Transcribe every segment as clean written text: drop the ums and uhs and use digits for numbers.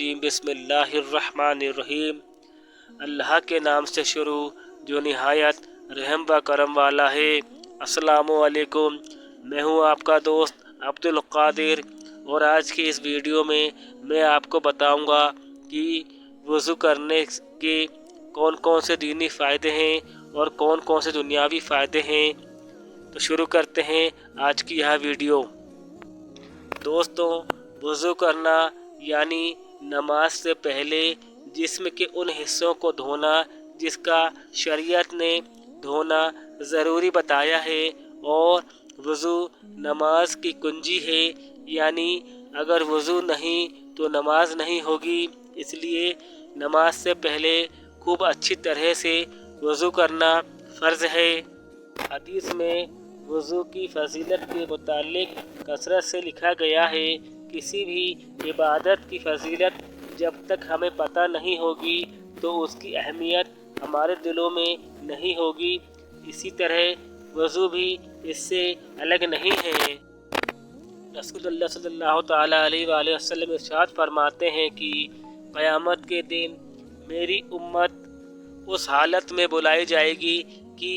रजीम बिस्मिल्लाहिर्रहमानिर्रहीम। अल्लाह के नाम से शुरू जो निहायत रहम व करम वाला है। अस्सलामु अलैकुम। मैं हूँ आपका दोस्त अब्दुल कादिर और आज की इस वीडियो में मैं आपको बताऊंगा कि वज़ू करने के कौन कौन से दीनी फ़ायदे हैं और कौन कौन से दुनियावी फ़ायदे हैं। तो शुरू करते हैं आज की यह वीडियो। दोस्तों, वज़ू करना यानी नमाज से पहले जिस्म के उन हिस्सों को धोना जिसका शरीयत ने धोना ज़रूरी बताया है, और वज़ू नमाज की कुंजी है, यानी अगर वज़ू नहीं तो नमाज नहीं होगी। इसलिए नमाज से पहले खूब अच्छी तरह से वज़ू करना फ़र्ज़ है। हदीस में वज़ू की फ़जीलत के मुतालिक कसरत से लिखा गया है। किसी भी इबादत की फ़जीलत जब तक हमें पता नहीं होगी तो उसकी अहमियत हमारे दिलों में नहीं होगी। इसी तरह वज़ू भी इससे अलग नहीं है। रसूलुल्लाह सल्लल्लाहु तआला अलैहि वसल्लम इरशाद फरमाते हैं कि क़यामत के दिन मेरी उम्मत उस हालत में बुलाई जाएगी कि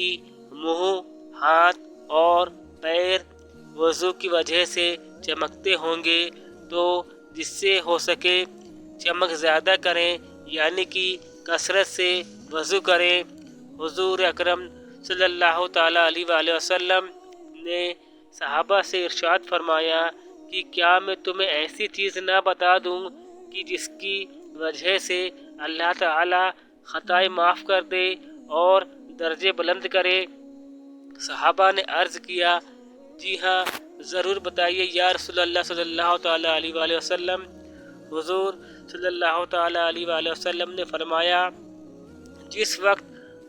मुँह, हाथ और पैर वज़ू की वजह से चमकते होंगे, तो जिससे हो सके चमक ज़्यादा करें, यानी कि कसरत से वज़ू करें। हुज़ूर अकरम सल्लल्लाहु ताला अलैहि वसल्लम ने सहाबा से इरशाद फरमाया कि क्या मैं तुम्हें ऐसी चीज़ ना बता दूं कि जिसकी वजह से अल्लाह ताला ख़ताएं माफ़ कर दे और दर्जे बुलंद करे। सहाबा ने अर्ज़ किया, जी हाँ, ज़रूर बताइए या रसूलल्लाह सल्लल्लाहु ताला अलैहि वसल्लम। हुज़ूर सल्लल्लाहु ताला अलैहि वसल्लम ने फरमाया, जिस वक्त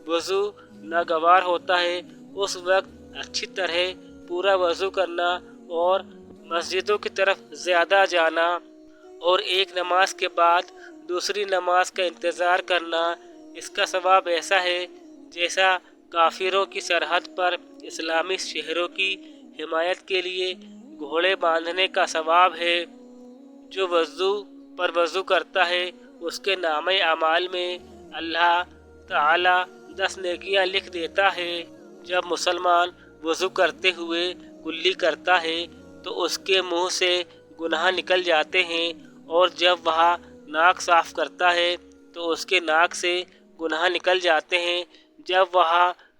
वज़ू नागवार होता है उस वक्त अच्छी तरह पूरा वज़ू करना और मस्जिदों की तरफ ज़्यादा जाना और एक नमाज के बाद दूसरी नमाज का इंतज़ार करना, इसका सवाब ऐसा है जैसा काफिरों की सरहद पर इस्लामी शहरों की हिमायत के लिए घोड़े बांधने का सवाब है। जो वज़ू पर वज़ू करता है उसके नामे अमाल में अल्लाह ताला 10 नेकियां लिख देता है। जब मुसलमान वज़ू करते हुए कुल्ली करता है तो उसके मुंह से गुनाह निकल जाते हैं, और जब वह नाक साफ़ करता है तो उसके नाक से गुनाह निकल जाते हैं। जब वह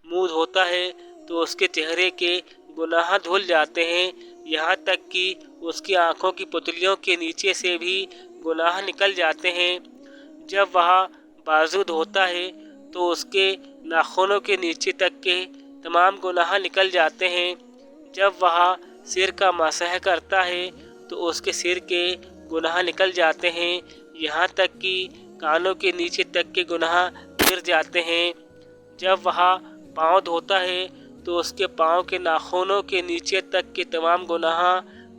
मुंह धोता है तो उसके चेहरे के गुनाह धुल जाते हैं, यहाँ तक कि उसकी आँखों की पुतलियों के नीचे से भी गुनाह निकल जाते हैं। जब वह बाजू धोता है तो उसके नाखूनों के नीचे तक के तमाम गुनाह निकल जाते हैं। जब वह सिर का मसह करता है तो उसके सिर के गुनाह निकल जाते हैं, यहाँ तक कि कानों के नीचे तक के गुनाह गिर जाते हैं। जब वह पाँव धोता है तो उसके पाँव के नाखूनों के नीचे तक के तमाम गुनाह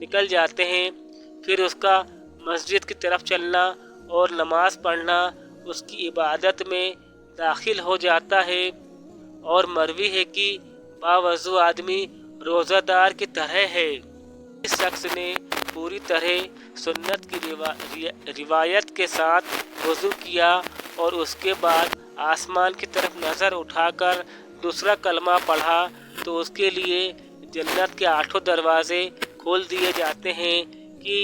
निकल जाते हैं। फिर उसका मस्जिद की तरफ चलना और नमाज पढ़ना उसकी इबादत में दाखिल हो जाता है। और मरवी है कि बावज़ू आदमी रोज़ादार की तरह है। इस शख्स ने पूरी तरह सुन्नत की रिवायत के साथ वज़ू किया और उसके बाद आसमान की तरफ नज़र उठाकर दूसरा कलमा पढ़ा तो उसके लिए जन्नत के 8 दरवाज़े खोल दिए जाते हैं कि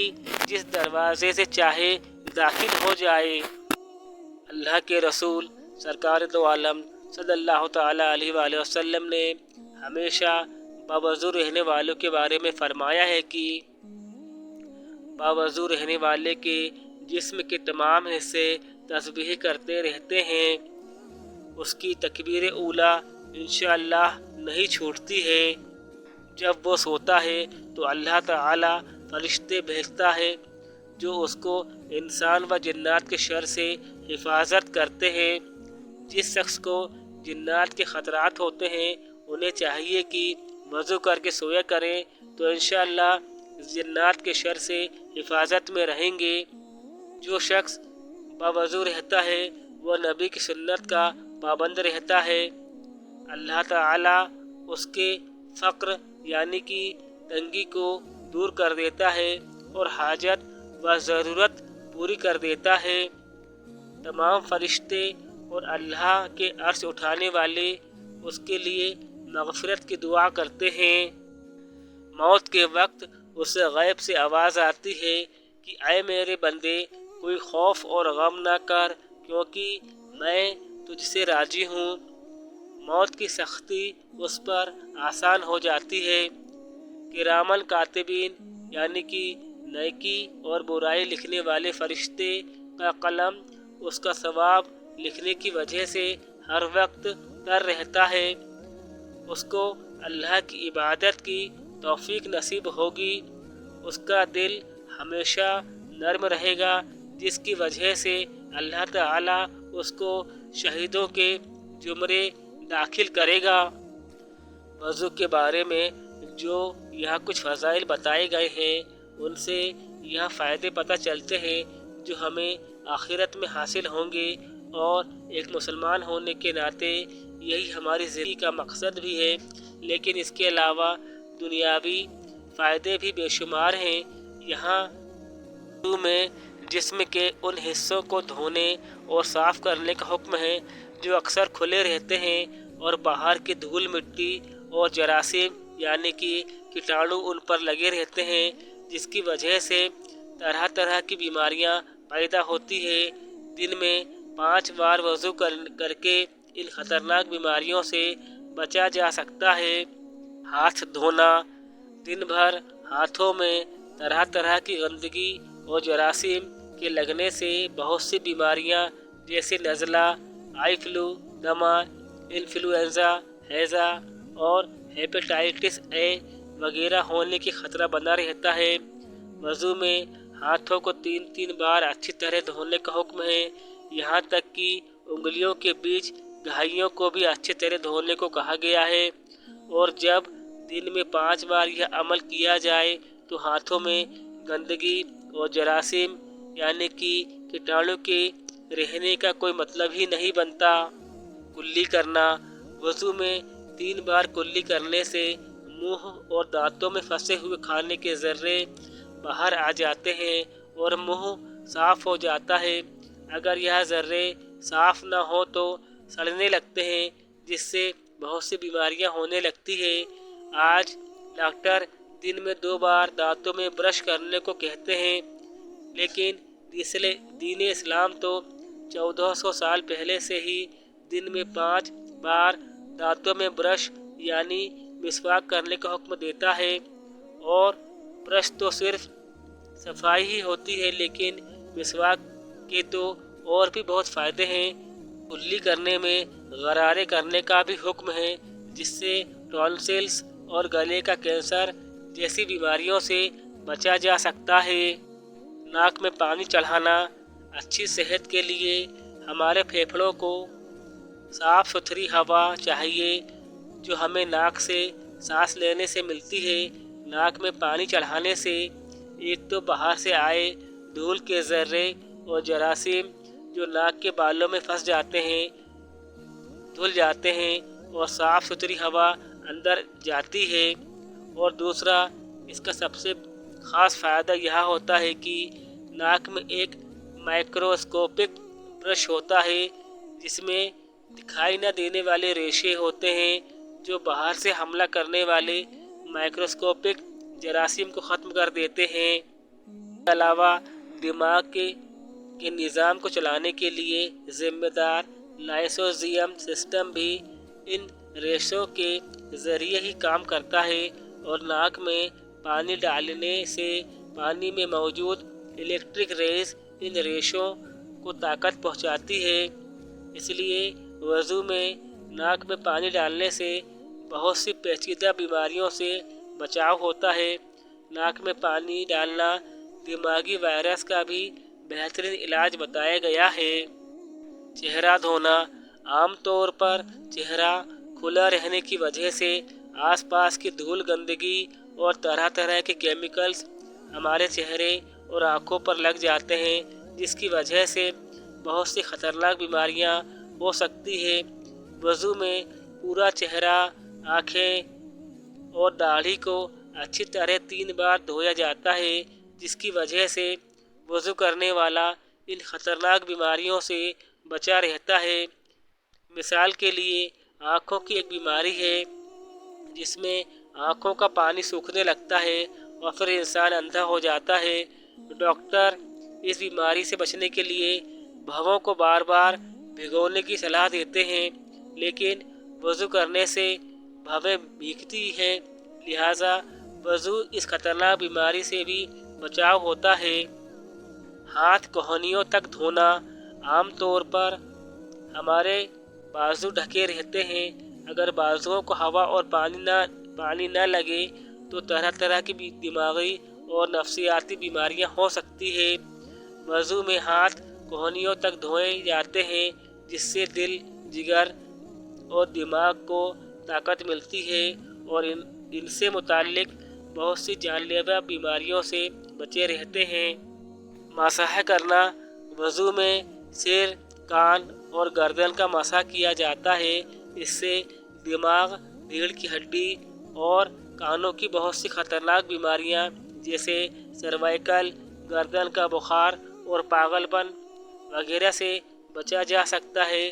जिस दरवाज़े से चाहे दाखिल हो जाए। अल्लाह के रसूल सरकार दो आलम सल्लल्लाहु ताला अलैहि वसल्लम ने हमेशा बावज़ू रहने वालों के बारे में फ़रमाया है कि बावज़ू रहने वाले के जिस्म के तमाम हिस्से तस्बीह करते रहते हैं, उसकी तकबीर ऊला इंशाअल्लाह नहीं छूटती है। जब वो सोता है तो अल्लाह ताला फरिश्ते भेजता है जो उसको इंसान व जिन्नात के शर से हिफाजत करते हैं। जिस शख्स को जिन्नात के ख़तरात होते हैं उन्हें चाहिए कि वज़ू करके सोया करें, तो इंशाअल्लाह जिन्नात के शर से हिफाजत में रहेंगे। जो शख्स बावज़ू रहता है वह नबी की सुन्नत का पाबंद रहता है। अल्लाह ताला उसके फ़क्र यानी कि तंगी को दूर कर देता है और हाजत व ज़रूरत पूरी कर देता है। तमाम फरिश्ते और अल्लाह के अर्श उठाने वाले उसके लिए मग़फ़िरत की दुआ करते हैं। मौत के वक्त उसे गैब से आवाज़ आती है कि ऐ मेरे बंदे, कोई खौफ और गम ना कर, क्योंकि मैं तुझसे राजी हूँ। मौत की सख्ती उस पर आसान हो जाती है। किरामन कातिबीन यानी कि नेकी और बुराई लिखने वाले फरिश्ते का कलम उसका सवाब लिखने की वजह से हर वक्त तर रहता है। उसको अल्लाह की इबादत की तौफीक नसीब होगी। उसका दिल हमेशा नर्म रहेगा, जिसकी वजह से अल्लाह ताला उसको शहीदों के जुमरे दाखिल करेगा। वज़ू के बारे में जो यहाँ कुछ फ़ज़ाइल बताए गए हैं, उनसे यह फ़ायदे पता चलते हैं जो हमें आखिरत में हासिल होंगे, और एक मुसलमान होने के नाते यही हमारी ज़िंदगी का मकसद भी है। लेकिन इसके अलावा दुनियावी फ़ायदे भी बेशुमार हैं। यहाँ वज़ू में जिस्म के उन हिस्सों को धोने और साफ़ करने का हुक्म है जो अक्सर खुले रहते हैं और बाहर की धूल मिट्टी और जरासीम यानी कि कीटाणु उन पर लगे रहते हैं, जिसकी वजह से तरह तरह की बीमारियां पैदा होती है। दिन में 5 बार वज़ू करके इन ख़तरनाक बीमारियों से बचा जा सकता है। हाथ धोना, दिन भर हाथों में तरह तरह की गंदगी और जरासीम के लगने से बहुत सी बीमारियां जैसे नज़ला, आई फ्लू, दमा, इन्फ्लुएंज़ा, हैज़ा और हेपेटाइटिस ए वगैरह होने की खतरा बना रहता है। वज़ू में हाथों को 3-3 बार अच्छी तरह धोने का हुक्म है। यहाँ तक कि उंगलियों के बीच घाइयों को भी अच्छी तरह धोने को कहा गया है। और जब दिन में 5 बार यह अमल किया जाए तो हाथों में गंदगी और जरासीम यानी कि कीटाणु के रहने का कोई मतलब ही नहीं बनता। कुल्ली करना, वज़ू में 3 बार कुल्ली करने से मुंह और दांतों में फंसे हुए खाने के ज़र्रे बाहर आ जाते हैं और मुंह साफ़ हो जाता है। अगर यह ज़र्रे साफ़ ना हो तो सड़ने लगते हैं, जिससे बहुत सी बीमारियां होने लगती है। आज डॉक्टर दिन में 2 बार दांतों में ब्रश करने को कहते हैं, लेकिन दीन इस्लाम तो 1400 साल पहले से ही दिन में 5 बार दांतों में ब्रश यानी मिसवाक करने का हुक्म देता है। और ब्रश तो सिर्फ सफाई ही होती है, लेकिन मिसवाक के तो और भी बहुत फ़ायदे हैं। कुल्ली करने में गरारे करने का भी हुक्म है, जिससे टॉन्सिल्स और गले का कैंसर जैसी बीमारियों से बचा जा सकता है। नाक में पानी चढ़ाना, अच्छी सेहत के लिए हमारे फेफड़ों को साफ़ सुथरी हवा चाहिए जो हमें नाक से सांस लेने से मिलती है। नाक में पानी चढ़ाने से एक तो बाहर से आए धूल के ज़र्रे और जरासीम जो नाक के बालों में फंस जाते हैं धुल जाते हैं और साफ़ सुथरी हवा अंदर जाती है। और दूसरा, इसका सबसे ख़ास फ़ायदा यह होता है कि नाक में एक माइक्रोस्कोपिक ब्रश होता है जिसमें दिखाई न देने वाले रेशे होते हैं जो बाहर से हमला करने वाले माइक्रोस्कोपिक जरासीम को ख़त्म कर देते हैं। इसके अलावा दिमाग के निज़ाम को चलाने के लिए ज़िम्मेदार लाइसोज़ियम सिस्टम भी इन रेशों के ज़रिए ही काम करता है। और नाक में पानी डालने से पानी में मौजूद इलेक्ट्रिक रेज इन रेशों को ताकत पहुंचाती है। इसलिए वज़ू में नाक में पानी डालने से बहुत सी पेचीदा बीमारियों से बचाव होता है। नाक में पानी डालना दिमागी वायरस का भी बेहतरीन इलाज बताया गया है। चेहरा धोना, आमतौर पर चेहरा खुला रहने की वजह से आसपास की धूल, गंदगी और तरह तरह के केमिकल्स हमारे चेहरे और आँखों पर लग जाते हैं, जिसकी वजह से बहुत सी ख़तरनाक बीमारियां हो सकती है। वज़ू में पूरा चेहरा, आँखें और दाढ़ी को अच्छी तरह 3 बार धोया जाता है, जिसकी वजह से वज़ू करने वाला इन ख़तरनाक बीमारियों से बचा रहता है। मिसाल के लिए आँखों की एक बीमारी है जिसमें आँखों का पानी सूखने लगता है और फिर इंसान अंधा हो जाता है। डॉक्टर इस बीमारी से बचने के लिए भवों को बार बार भिगोने की सलाह देते हैं, लेकिन वज़ू करने से भवें भीगती हैं, लिहाजा वज़ू इस खतरनाक बीमारी से भी बचाव होता है। हाथ कोहनियों तक धोना। आम तौर पर हमारे बाजू ढके रहते हैं। अगर बाजुओं को हवा और पानी न लगे तो तरह तरह की दिमागी और नफ्सियाती बीमारियां हो सकती है। वज़ू में हाथ कोहनियों तक धोए जाते हैं, जिससे दिल, जिगर और दिमाग को ताकत मिलती है और इनसे मुताल्लिक बहुत सी जानलेवा बीमारियों से बचे रहते हैं। मसाह करना। वज़ू में सिर, कान और गर्दन का मसाह किया जाता है। इससे दिमाग, रीढ़ की हड्डी और कानों की बहुत सी खतरनाक बीमारियां जैसे सर्वाइकल, गर्दन का बुखार और पागलपन वगैरह से बचा जा सकता है।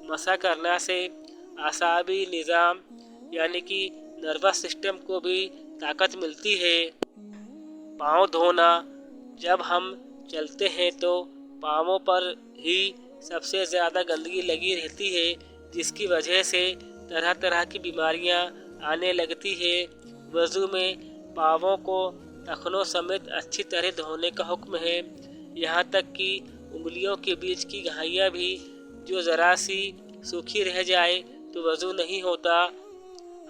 मसाह करना से आसाबी निज़ाम यानी कि नर्वस सिस्टम को भी ताकत मिलती है। पाँव धोना। जब हम चलते हैं तो पाँवों पर ही सबसे ज़्यादा गंदगी लगी रहती है, जिसकी वजह से तरह तरह की बीमारियां आने लगती है। वज़ू में पाँवों को टखनों समेत अच्छी तरह धोने का हुक्म है, यहाँ तक कि उंगलियों के बीच की घाइयाँ भी जो ज़रा सी सूखी रह जाए तो वज़ू नहीं होता।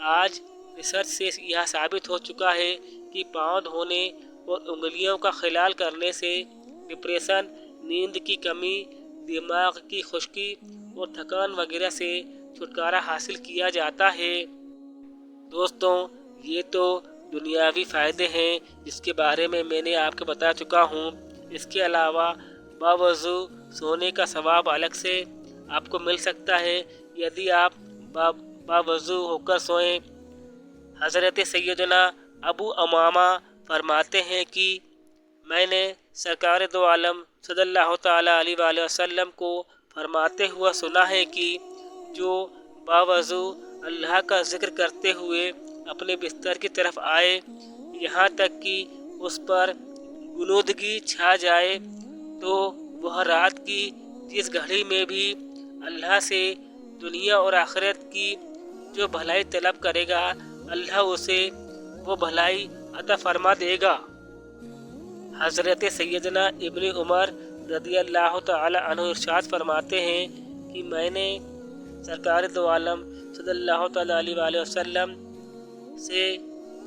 आज रिसर्च से यह साबित हो चुका है कि पाँव धोने और उंगलियों का खिलाल करने से डिप्रेशन, नींद की कमी, दिमाग की खुश्की और थकान वगैरह से छुटकारा हासिल किया जाता है। दोस्तों, ये तो दुनियावी फ़ायदे हैं जिसके बारे में मैंने आपको बता चुका हूँ। इसके अलावा बावज़ू सोने का सवाब अलग से आपको मिल सकता है यदि आप बावज़ू होकर सोएं। हज़रत सैयदना अबू उमामा फरमाते हैं कि मैंने सरकार दो आलम सल्लल्लाहु ताला अलैहि वसल्लम को फरमाते हुआ सुना है कि जो बावज़ू अल्लाह का जिक्र करते हुए अपने बिस्तर की तरफ आए, यहाँ तक कि उस पर गुनूदगी छा जाए, तो वह रात की जिस घड़ी में भी अल्लाह से दुनिया और आखिरत की जो भलाई तलब करेगा, अल्लाह उसे वो भलाई अता फरमा देगा। हज़रत सैयदना इब्न उमर रदियल्लाहु ताला अन्हु इरशाद फरमाते हैं कि मैंने सरकार दो आलम सल्लल्लाहु ताला अलैहि वसल्लम से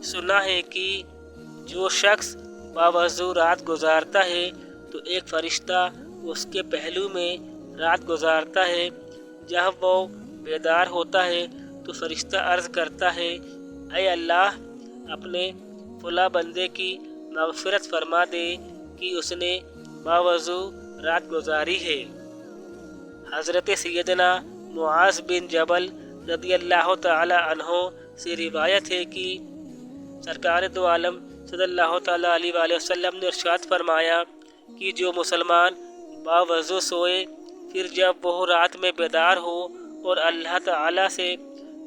सुना है कि जो शख्स बावज़ू रात गुजारता है तो एक फ़रिश्ता उसके पहलू में रात गुजारता है। जब वो बेदार होता है तो फ़रिश्ता अर्ज़ करता है, ऐ अल्लाह, अपने फुला बंदे की मग़फ़िरत फरमा दे कि उसने बावज़ू रात गुजारी है। हज़रत सैयदना मुआज़ बिन जबल रदियल्लाहु ताला अन्हो से रिवायत है कि सरकार दो आलम सल्लल्लाहु ताला अलैहि वसल्लम ने इरशाद फरमाया कि जो मुसलमान बावज़ू सोए, फिर जब वह रात में बेदार हो और अल्लाह ताला से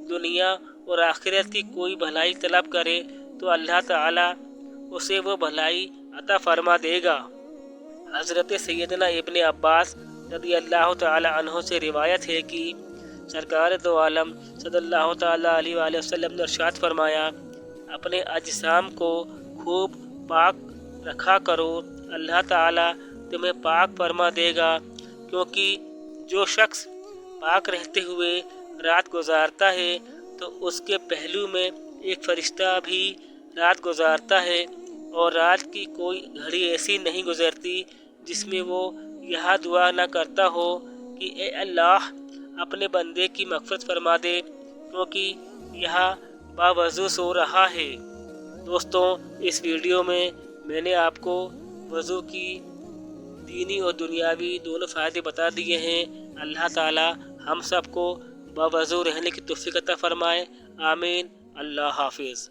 दुनिया और आखिरत की कोई भलाई तलब करे, तो अल्लाह ताला उसे वो भलाई अता फरमा देगा। हज़रत सैयदना इब्न अब्बास रदियल्लाहु ताला अन्हो से रिवायत है कि सरकार दो आलम सल्लल्लाहु ताला अलैहि वसल्लम ने इरशाद फरमाया, अपने अजसाम को खूब पाक रखा करो, अल्लाह ताला तुम्हें पाक फरमा देगा, क्योंकि जो शख्स पाक रहते हुए रात गुजारता है तो उसके पहलू में एक फ़रिश्ता भी रात गुजारता है और रात की कोई घड़ी ऐसी नहीं गुजरती जिसमें वो यह दुआ न करता हो कि ए अल्लाह, अपने बंदे की मग़फ़िरत फरमा दे, क्योंकि यह बावज़ू सो रहा है। दोस्तों, इस वीडियो में मैंने आपको वज़ू की दीनी और दुनियावी दोनों फ़ायदे बता दिए हैं। अल्लाह ताला हम सबको बावज़ू रहने की तौफ़ीक़ अता फ़रमाए। आमीन। अल्लाह हाफ़िज़।